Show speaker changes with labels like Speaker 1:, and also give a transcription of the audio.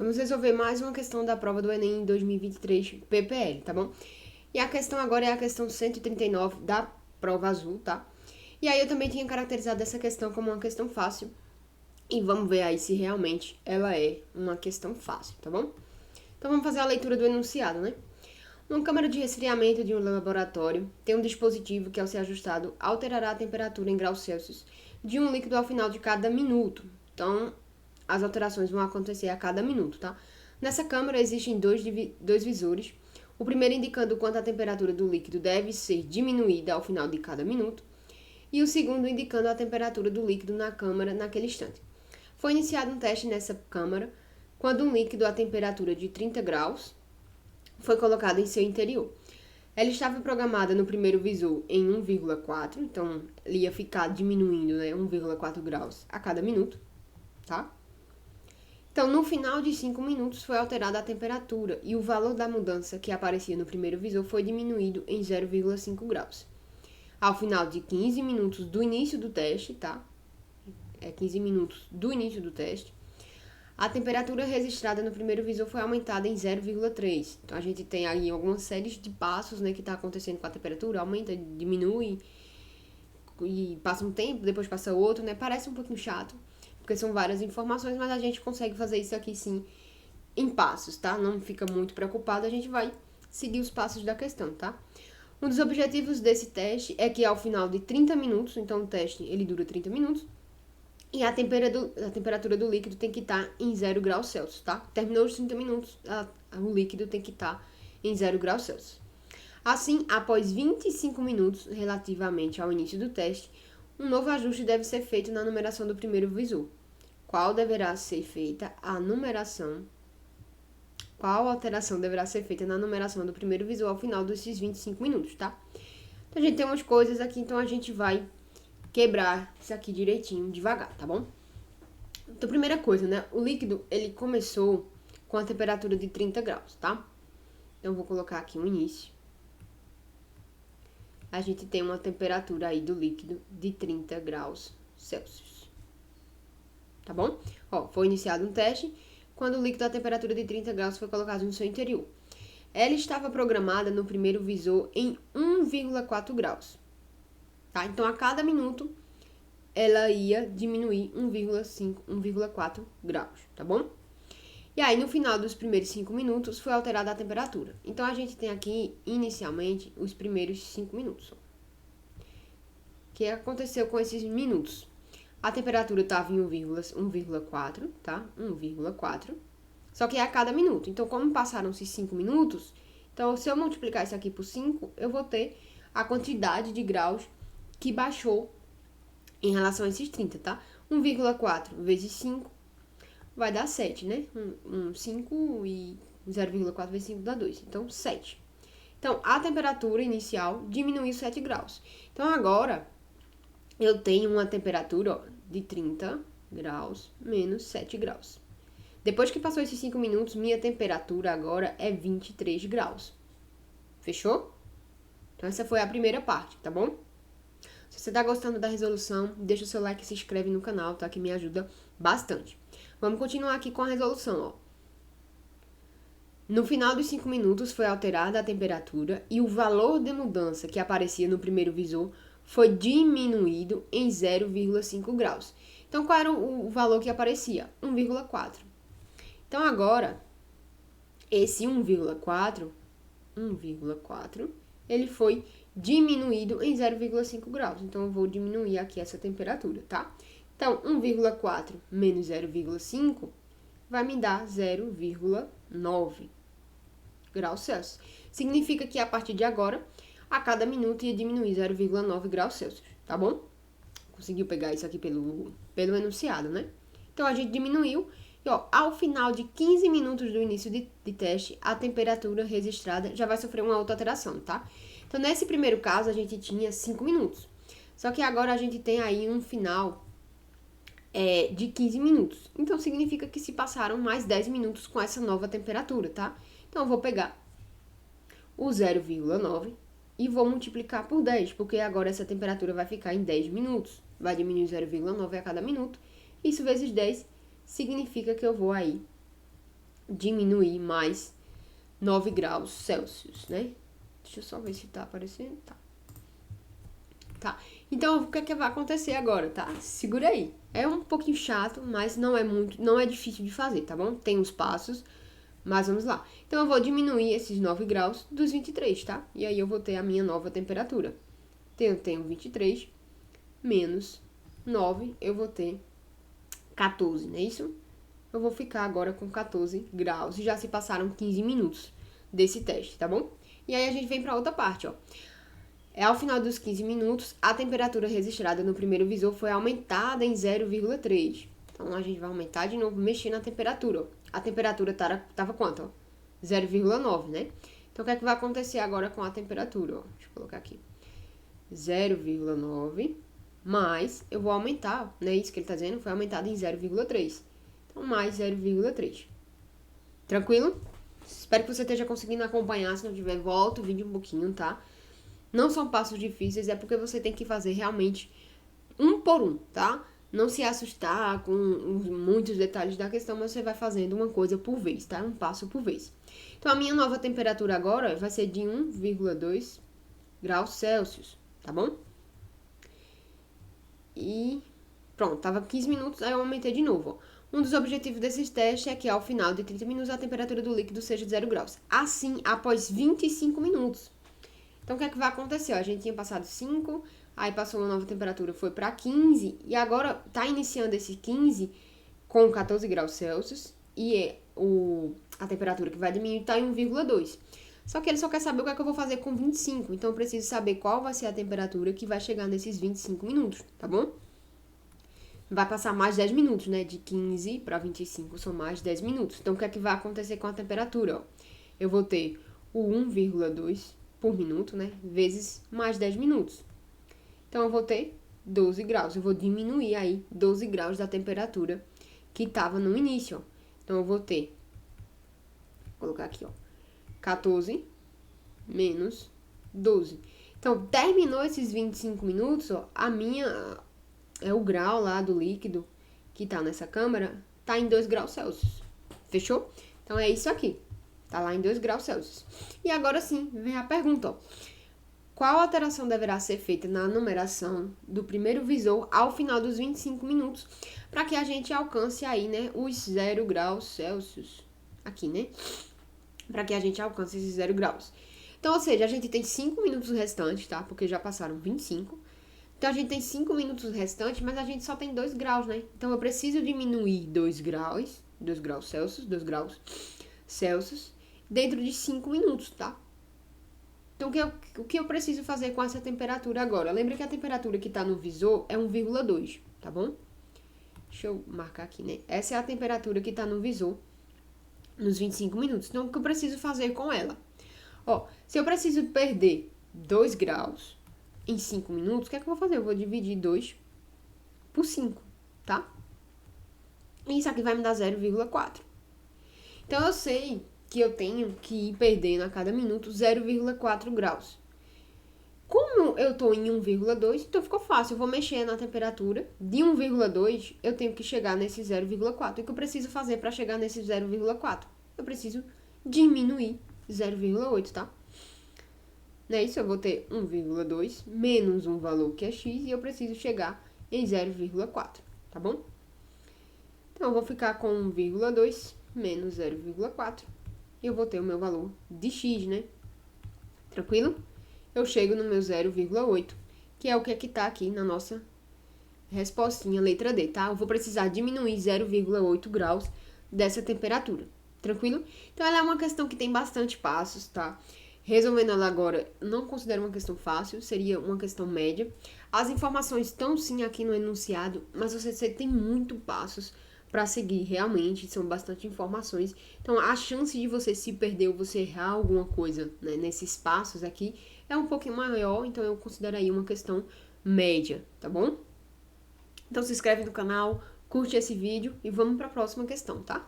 Speaker 1: Vamos resolver mais uma questão da prova do Enem 2023 PPL, tá bom? E a questão agora é a questão 139 da prova azul, tá? E aí eu também tinha caracterizado essa questão como uma questão fácil. E vamos ver aí se realmente ela é uma questão fácil, tá bom? Então vamos fazer a leitura do enunciado, né? Uma câmara de resfriamento de um laboratório tem um dispositivo que, ao ser ajustado, alterará a temperatura em graus Celsius de um líquido ao final de cada minuto. Então, as alterações vão acontecer a cada minuto, tá? Nessa câmara existem dois visores. O primeiro indicando quanto a temperatura do líquido deve ser diminuída ao final de cada minuto. E o segundo indicando a temperatura do líquido na câmara naquele instante. Foi iniciado um teste nessa câmara quando um líquido a temperatura de 30 graus foi colocado em seu interior. Ela estava programada no primeiro visor em 1,4, então ele ia ficar diminuindo, né, 1,4 graus a cada minuto, tá? Então, no final de 5 minutos foi alterada a temperatura e o valor da mudança que aparecia no primeiro visor foi diminuído em 0,5 graus. Ao final de 15 minutos do início do teste, tá? 15 minutos do início do teste, a temperatura registrada no primeiro visor foi aumentada em 0,3. Então, a gente tem aí algumas séries de passos, né, que está acontecendo com a temperatura, aumenta, diminui, e passa um tempo, depois passa outro, né? Parece um pouquinho chato, porque são várias informações, mas a gente consegue fazer isso aqui, sim, em passos, tá? Não fica muito preocupado, a gente vai seguir os passos da questão, tá? Um dos objetivos desse teste é que, ao final de 30 minutos, então o teste, ele dura 30 minutos, e a temperatura do líquido tem que estar em 0 graus Celsius, tá? Terminou os 30 minutos, o líquido tem que estar em 0 graus Celsius. Assim, após 25 minutos, relativamente ao início do teste, um novo ajuste deve ser feito na numeração do primeiro visor. Qual alteração deverá ser feita na numeração do primeiro visor ao final desses 25 minutos, tá? Então, a gente tem umas coisas aqui, então a gente vai quebrar isso aqui direitinho, devagar, tá bom? Então, primeira coisa, né? O líquido, ele começou com a temperatura de 30 graus, tá? Então, eu vou colocar aqui um início. A gente tem uma temperatura aí do líquido de 30 graus Celsius. Tá bom? Ó, foi iniciado um teste quando o líquido a temperatura de 30 graus foi colocado no seu interior. Ela estava programada no primeiro visor em 1,4 graus. Tá? Então, a cada minuto, ela ia diminuir 1,4 graus, tá bom? E aí, no final dos primeiros 5 minutos, foi alterada a temperatura. Então, a gente tem aqui, inicialmente, os primeiros 5 minutos. O que aconteceu com esses minutos? A temperatura estava em 1,4, tá? 1,4. Só que é a cada minuto. Então, como passaram-se 5 minutos, então, se eu multiplicar isso aqui por 5, eu vou ter a quantidade de graus que baixou em relação a esses 30, tá? 1,4 vezes 5 vai dar 7, né? 5 e 0,4 vezes 5 dá 2. Então, 7. Então, a temperatura inicial diminuiu 7 graus. Então, agora, eu tenho uma temperatura, ó, de 30 graus menos 7 graus. Depois que passou esses 5 minutos, minha temperatura agora é 23 graus. Fechou? Então, essa foi a primeira parte, tá bom? Se você tá gostando da resolução, deixa o seu like e se inscreve no canal, tá? Que me ajuda bastante. Vamos continuar aqui com a resolução, ó. No final dos 5 minutos foi alterada a temperatura e o valor de mudança que aparecia no primeiro visor foi diminuído em 0,5 graus. Então, qual era o valor que aparecia? 1,4. Então, agora, esse 1,4, ele foi diminuído em 0,5 graus. Então, eu vou diminuir aqui essa temperatura, tá? Então, 1,4 menos 0,5 vai me dar 0,9 graus Celsius. Significa que, a partir de agora, a cada minuto ia diminuir 0,9 graus Celsius, tá bom? Conseguiu pegar isso aqui pelo enunciado, né? Então, a gente diminuiu. E, ó, ao final de 15 minutos do início de teste, a temperatura registrada já vai sofrer uma outra alteração, tá? Então, nesse primeiro caso, a gente tinha 5 minutos. Só que agora a gente tem aí um final de 15 minutos. Então, significa que se passaram mais 10 minutos com essa nova temperatura, tá? Então, eu vou pegar o 0,9 e vou multiplicar por 10, porque agora essa temperatura vai ficar em 10 minutos. Vai diminuir 0,9 a cada minuto. Isso vezes 10 significa que eu vou aí diminuir mais 9 graus Celsius, né? Deixa eu só ver se tá aparecendo. Tá. Então, o que é que vai acontecer agora, tá? Segura aí. É um pouquinho chato, mas não é difícil de fazer, tá bom? Tem os passos, mas vamos lá. Então, eu vou diminuir esses 9 graus dos 23, tá? E aí, eu vou ter a minha nova temperatura. Então, eu tenho 23 menos 9, eu vou ter 14, não é isso? Eu vou ficar agora com 14 graus. E já se passaram 15 minutos desse teste, tá bom? E aí, a gente vem pra outra parte, ó. Ao final dos 15 minutos, a temperatura registrada no primeiro visor foi aumentada em 0,3. Então, a gente vai aumentar de novo, mexer na temperatura. Ó. A temperatura estava quanto? 0,9, né? Então, o que é que vai acontecer agora com a temperatura? Ó? Deixa eu colocar aqui. 0,9 mais, eu vou aumentar, né? Isso que ele está dizendo, foi aumentado em 0,3. Então, mais 0,3. Tranquilo? Espero que você esteja conseguindo acompanhar. Se não tiver, volta o vídeo um pouquinho, tá? Não são passos difíceis, é porque você tem que fazer realmente um por um, tá? Não se assustar com muitos detalhes da questão, mas você vai fazendo uma coisa por vez, tá? Um passo por vez. Então, a minha nova temperatura agora vai ser de 1,2 graus Celsius, tá bom? E pronto, tava 15 minutos, aí eu aumentei de novo, ó. Um dos objetivos desses testes é que ao final de 30 minutos a temperatura do líquido seja de 0 graus. Assim, após 25 minutos. Então, o que é que vai acontecer? Ó, a gente tinha passado 5, aí passou uma nova temperatura, foi para 15, e agora tá iniciando esse 15 com 14 graus Celsius, e a temperatura que vai diminuir tá em 1,2. Só que ele só quer saber o que é que eu vou fazer com 25, então eu preciso saber qual vai ser a temperatura que vai chegar nesses 25 minutos, tá bom? Vai passar mais 10 minutos, né? De 15 para 25 são mais 10 minutos. Então, o que é que vai acontecer com a temperatura? Ó? Eu vou ter o 1,2 por minuto, né? Vezes mais 10 minutos. Então, eu vou ter 12 graus. Eu vou diminuir aí 12 graus da temperatura que estava no início, ó. Então, eu vou ter, vou colocar aqui, ó, 14 menos 12. Então, terminou esses 25 minutos, ó, o grau lá do líquido que tá nessa câmara tá em 2 graus Celsius. Fechou? Então, é isso aqui. Tá lá em 2 graus Celsius. E agora sim, vem a pergunta, ó. Qual alteração deverá ser feita na numeração do primeiro visor ao final dos 25 minutos para que a gente alcance aí, né, os 0 graus Celsius? Aqui, né? Para que a gente alcance esses 0 graus. Então, ou seja, a gente tem 5 minutos restantes, tá? Porque já passaram 25. Então, a gente tem 5 minutos restantes, mas a gente só tem 2 graus, né? Então, eu preciso diminuir 2 graus Celsius, dentro de 5 minutos, tá? Então, o que eu preciso fazer com essa temperatura agora? Lembra que a temperatura que tá no visor é 1,2, tá bom? Deixa eu marcar aqui, né? Essa é a temperatura que tá no visor nos 25 minutos. Então, o que eu preciso fazer com ela? Ó, se eu preciso perder 2 graus em 5 minutos, o que é que eu vou fazer? Eu vou dividir 2 por 5, tá? E isso aqui vai me dar 0,4. Então, eu sei que eu tenho que ir perdendo a cada minuto 0,4 graus. Como eu tô em 1,2, então ficou fácil. Eu vou mexer na temperatura. De 1,2, eu tenho que chegar nesse 0,4. O que eu preciso fazer para chegar nesse 0,4? Eu preciso diminuir 0,8, tá? Não é isso? Eu vou ter 1,2 menos um valor que é x e eu preciso chegar em 0,4, tá bom? Então, eu vou ficar com 1,2 menos 0,4 e eu vou ter o meu valor de x, né? Tranquilo? Eu chego no meu 0,8, que é o que tá aqui na nossa respostinha, letra D, tá? Eu vou precisar diminuir 0,8 graus dessa temperatura. Tranquilo? Então, ela é uma questão que tem bastante passos, tá? Resolvendo ela agora, não considero uma questão fácil, seria uma questão média. As informações estão sim aqui no enunciado, mas você tem muito passos para seguir, realmente, são bastante informações. Então, a chance de você se perder ou você errar alguma coisa, né, nesses passos aqui é um pouquinho maior, então eu considero aí uma questão média, tá bom? Então, se inscreve no canal, curte esse vídeo e vamos para a próxima questão, tá?